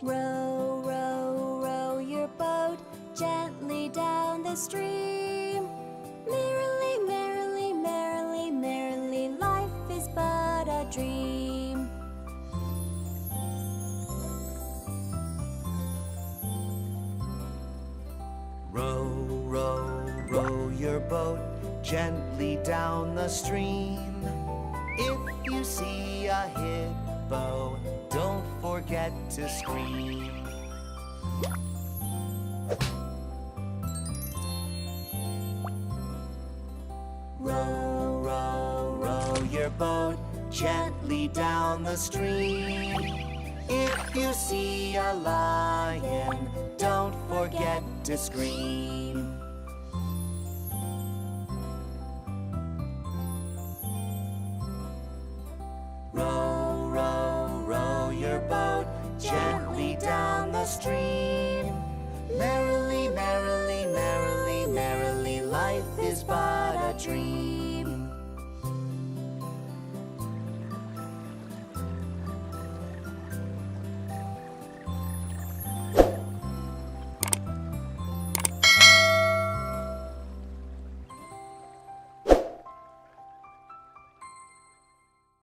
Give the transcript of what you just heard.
Row, row, row your boat gently down the stream. Merrily, merrily, merrily, merrily, life is but a dream. Row, row, row your boat gently down the stream. If you see a hippo, don't forget to scream. Row, row, row your boat gently down the stream. If you see a lion, don't forget to scream. Row, row, row your boat gently down the stream. Merrily, merrily, merrily, merrily, life is but a dream.